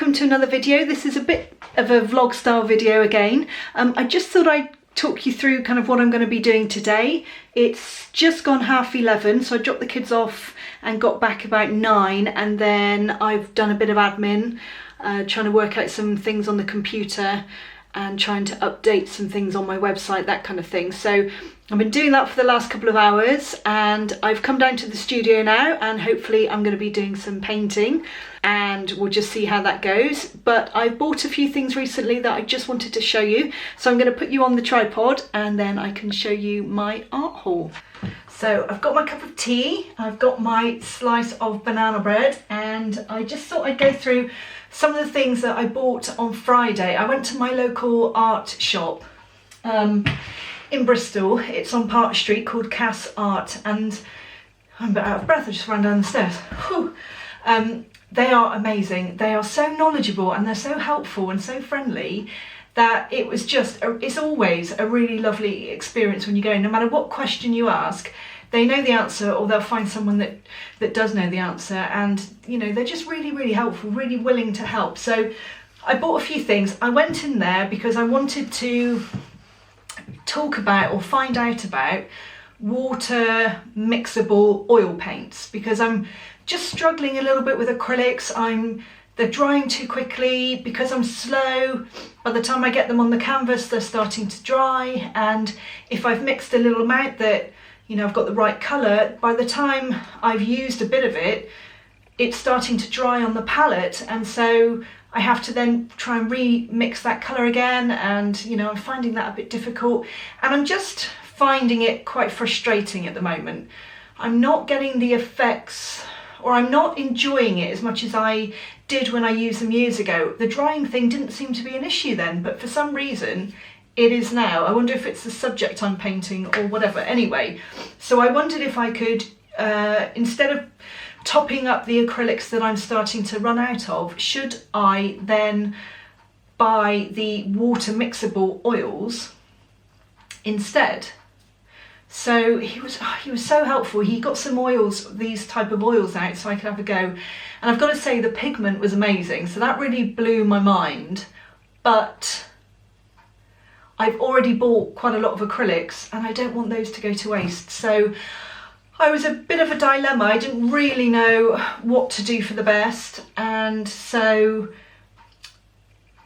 welcome to another video. This is a bit of a vlog style video again. I just thought I'd talk you through kind of what I'm going to be doing today. It's just gone 11:30, so I dropped the kids off and got back about 9, and then I've done a bit of admin, trying to work out some things on the computer and trying to update some things on my website, that kind of thing. So I've been doing that for the last couple of hours, and I've come down to the studio now, and hopefully I'm going to be doing some painting and we'll just see how that goes. But I bought a few things recently that I just wanted to show you, so I'm going to put you on the tripod and then I can show you my art haul. So I've got my cup of tea, I've got my slice of banana bread, and I just thought I'd go through some of the things that I bought on Friday. I went to my local art shop in Bristol. It's on Park Street, called Cass Art, and I'm a bit out of breath, I just ran down the stairs. Whew. They are amazing. They are so knowledgeable and they're so helpful and so friendly that it was just, it's always a really lovely experience when you go. No matter what question you ask, they know the answer, or they'll find someone that does know the answer, and you know, they're just really, really helpful, really willing to help. So I bought a few things. I went in there because I wanted to talk about or find out about water mixable oil paints, because I'm just struggling a little bit with acrylics. They're drying too quickly because I'm slow. By the time I get them on the canvas, they're starting to dry, and if I've mixed a little amount that, you know, I've got the right colour, by the time I've used a bit of it, it's starting to dry on the palette, and so I have to then try and remix that colour again, and you know, I'm finding that a bit difficult, and I'm just finding it quite frustrating at the moment. I'm not getting the effects, or I'm not enjoying it as much as I did when I used them years ago. The drying thing didn't seem to be an issue then, but for some reason it is now. I wonder if it's the subject I'm painting or whatever. Anyway, so I wondered if I could, instead of topping up the acrylics that I'm starting to run out of, should I then buy the water mixable oils instead? So he was so helpful. He got some oils, these type of oils out, so I could have a go. And I've got to say, the pigment was amazing, so that really blew my mind. But I've already bought quite a lot of acrylics and I don't want those to go to waste. So I was a bit of a dilemma. I didn't really know what to do for the best, and so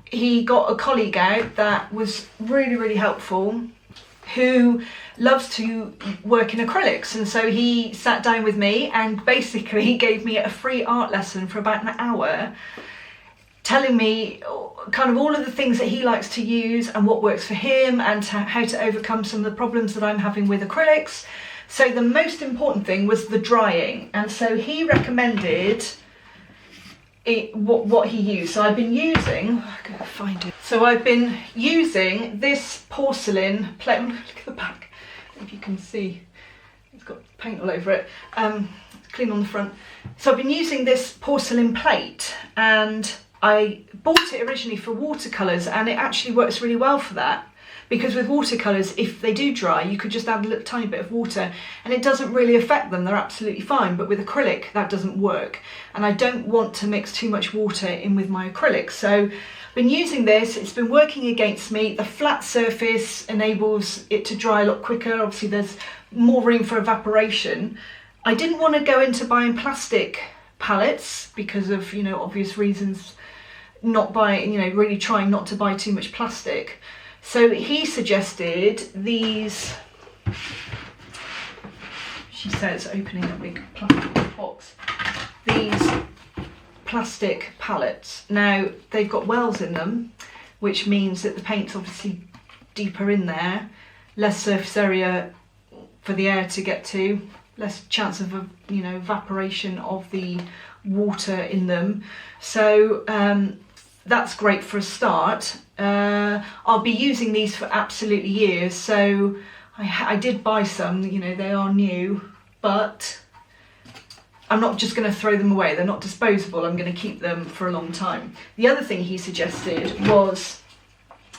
he got a colleague out that was really, really helpful, who loves to work in acrylics, and so he sat down with me and basically gave me a free art lesson for about an hour, telling me kind of all of the things that he likes to use and what works for him, and how to overcome some of the problems that I'm having with acrylics. So the most important thing was the drying, and so he recommended what he used. So I've been using, I'm going to find it. So I've been using this porcelain plate. Look at the back, if you can see, it's got paint all over it. Clean on the front. So I've been using this porcelain plate, and I bought it originally for watercolours, and it actually works really well for that. Because with watercolours, if they do dry, you could just add a little tiny bit of water and it doesn't really affect them, they're absolutely fine. But with acrylic, that doesn't work. And I don't want to mix too much water in with my acrylics. So I've been using this, it's been working against me. The flat surface enables it to dry a lot quicker. Obviously there's more room for evaporation. I didn't want to go into buying plastic palettes because of, you know, obvious reasons, not buying, you know, really trying not to buy too much plastic. So he suggested these, she says, opening a big plastic box, these plastic palettes. Now they've got wells in them, which means that the paint's obviously deeper in there, less surface area for the air to get to, less chance of, you know, evaporation of the water in them. So that's great for a start. I'll be using these for absolutely years, so I did buy some, you know, they are new, but I'm not just going to throw them away. They're not disposable. I'm going to keep them for a long time. The other thing he suggested was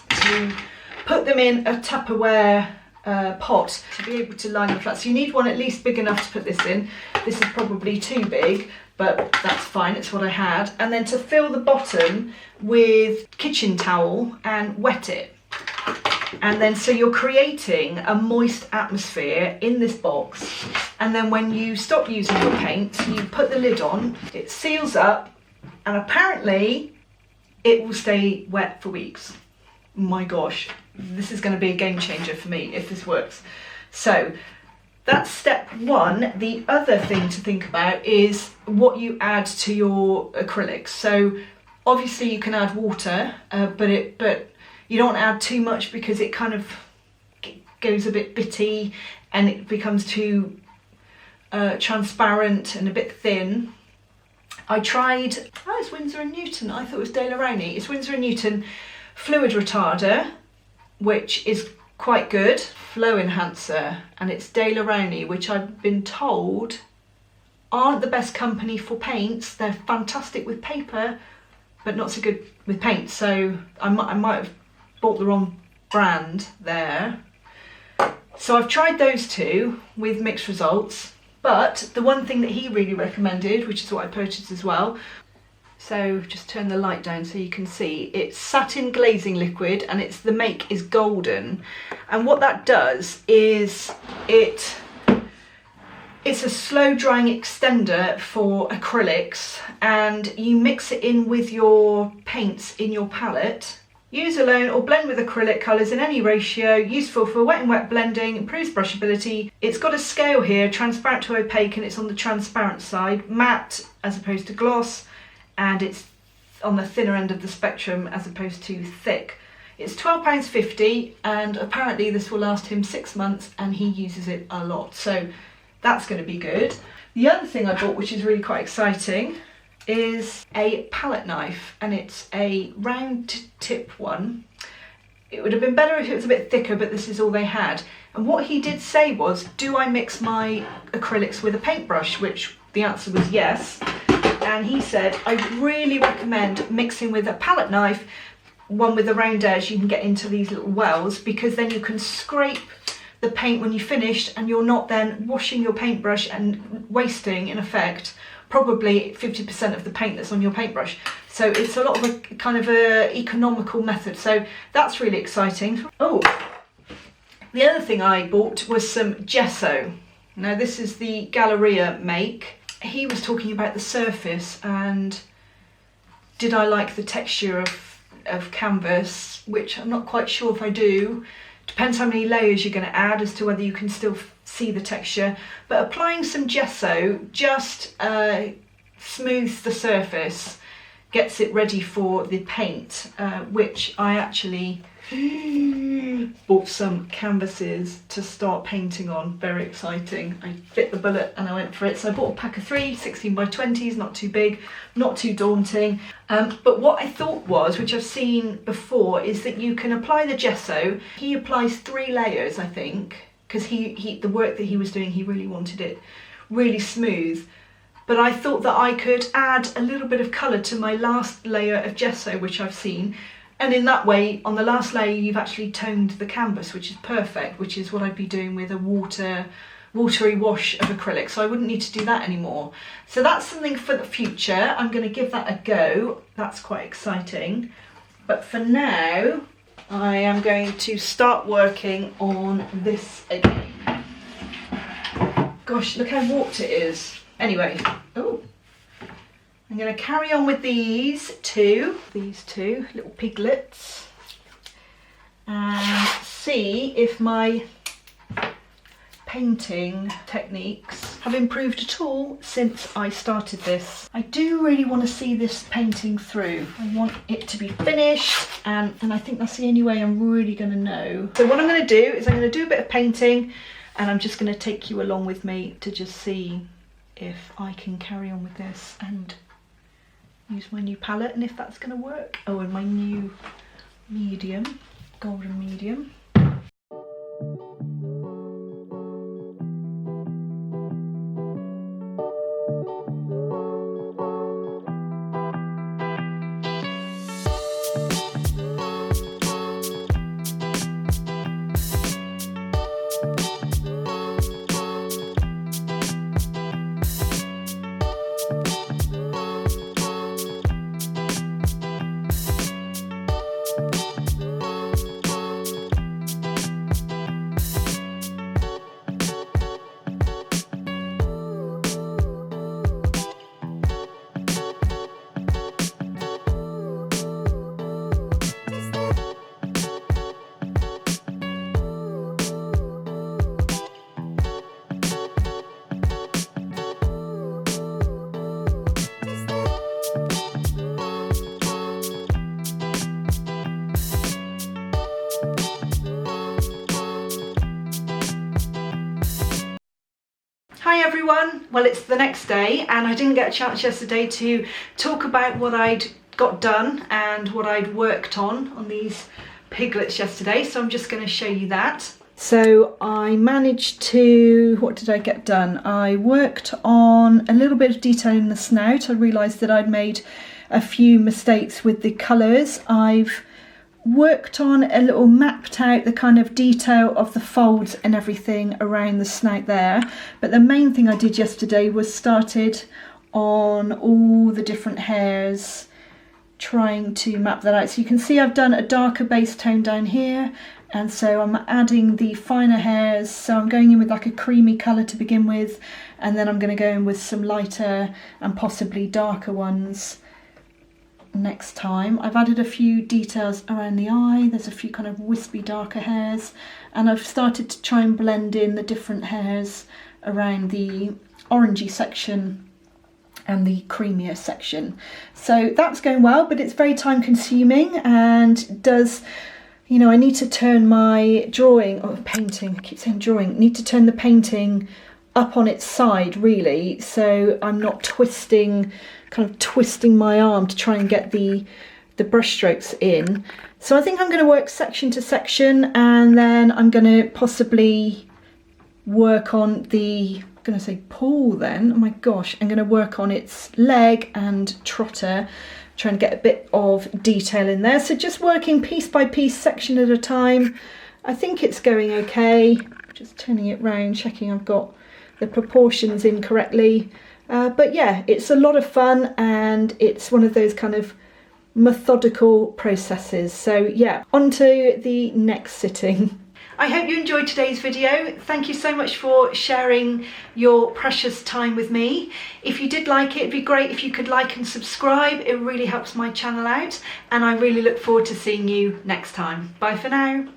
to put them in a Tupperware pot to be able to line the flat. So you need one at least big enough to put this in. This is probably too big, but that's fine, it's what I had. And then to fill the bottom with kitchen towel and wet it. And then so you're creating a moist atmosphere in this box, and then when you stop using your paint, you put the lid on, it seals up, and apparently it will stay wet for weeks. My gosh, this is going to be a game changer for me if this works. So that's step one. The other thing to think about is what you add to your acrylics. So obviously you can add water, but you don't want to add too much because it kind of goes a bit bitty and it becomes too transparent and a bit thin. I tried, it's Winsor & Newton, I thought it was De La Rowney. It's Winsor & Newton Fluid Retarder, which is quite good, flow enhancer, and it's De La Rowney, which I've been told aren't the best company for paints. They're fantastic with paper, but not so good with paint. So I might have bought the wrong brand there. So I've tried those two with mixed results, but the one thing that he really recommended, which is what I purchased as well, so just turn the light down so you can see, it's satin glazing liquid, and the make is golden. And what that does is it's a slow drying extender for acrylics, and you mix it in with your paints in your palette. Use alone or blend with acrylic colours in any ratio. Useful for wet and wet blending, improves brushability. It's got a scale here, transparent to opaque, and it's on the transparent side. Matte as opposed to gloss, and it's on the thinner end of the spectrum as opposed to thick. It's £12.50, and apparently this will last him 6 months, and he uses it a lot. So that's going to be good. The other thing I bought, which is really quite exciting, is a palette knife, and it's a round tip one. It would have been better if it was a bit thicker, but this is all they had. And what he did say was, do I mix my acrylics with a paintbrush? Which the answer was yes. And he said, I really recommend mixing with a palette knife, one with a round edge. You can get into these little wells, because then you can scrape the paint when you finished, and you're not then washing your paintbrush and wasting, in effect, probably 50% of the paint that's on your paintbrush. So it's a lot of a kind of a economical method. So that's really exciting. Oh, the other thing I bought was some gesso. Now this is the Galleria make. He was talking about the surface and did I like the texture of canvas, which I'm not quite sure if I do. Depends how many layers you're going to add as to whether you can still see the texture. But applying some gesso just smooths the surface, gets it ready for the paint, which I actually bought some canvases to start painting on. Very exciting. I bit the bullet and I went for it. So I bought a pack of 3 16 by 20s, not too big, not too daunting. But what I thought was, which I've seen before, is that you can apply the gesso. He applies 3 layers, I think, because the work that he was doing, he really wanted it really smooth. But I thought that I could add a little bit of colour to my last layer of gesso, which I've seen. And in that way, on the last layer, you've actually toned the canvas, which is perfect, which is what I'd be doing with a watery wash of acrylic. So I wouldn't need to do that anymore. So that's something for the future. I'm going to give that a go. That's quite exciting. But for now, I am going to start working on this again. Gosh, look how warped it is. Anyway, I'm going to carry on with these two little piglets, and see if my painting techniques have improved at all since I started this. I do really want to see this painting through. I want it to be finished, and I think that's the only way I'm really going to know. So what I'm going to do is I'm going to do a bit of painting, and I'm just going to take you along with me to just see if I can carry on with this and use my new palette, and if that's going to work. Oh, and my new medium, golden medium. everyone. Well, it's the next day and I didn't get a chance yesterday to talk about what I'd got done and what I'd worked on these piglets yesterday, so I'm just going to show you that. So I managed to, what did I get done? I worked on a little bit of detail in the snout. I realised that I'd made a few mistakes with the colours. I've worked on a little, mapped out the kind of detail of the folds and everything around the snout there. But the main thing I did yesterday was started on all the different hairs, trying to map that out. So you can see I've done a darker base tone down here, and so I'm adding the finer hairs. So I'm going in with like a creamy colour to begin with, and then I'm going to go in with some lighter and possibly darker ones next time. I've added a few details around the eye. There's a few kind of wispy darker hairs, and I've started to try and blend in the different hairs around the orangey section and the creamier section. So that's going well, but it's very time consuming and does, you know, I need to turn my drawing, or painting, I keep saying drawing, need to turn the painting up on its side really, so I'm not twisting my arm to try and get the brush strokes in. So I think I'm going to work section to section, and then I'm going to possibly work on the, I'm going to say paw then, oh my gosh, I'm going to work on its leg and trotter, trying to get a bit of detail in there. So just working piece by piece, section at a time. I think it's going okay. Just turning it round, checking I've got the proportions in correctly. But yeah, it's a lot of fun, and it's one of those kind of methodical processes. So yeah, on to the next sitting. I hope you enjoyed today's video. Thank you so much for sharing your precious time with me. If you did like it, it'd be great if you could like and subscribe. It really helps my channel out, and I really look forward to seeing you next time. Bye for now.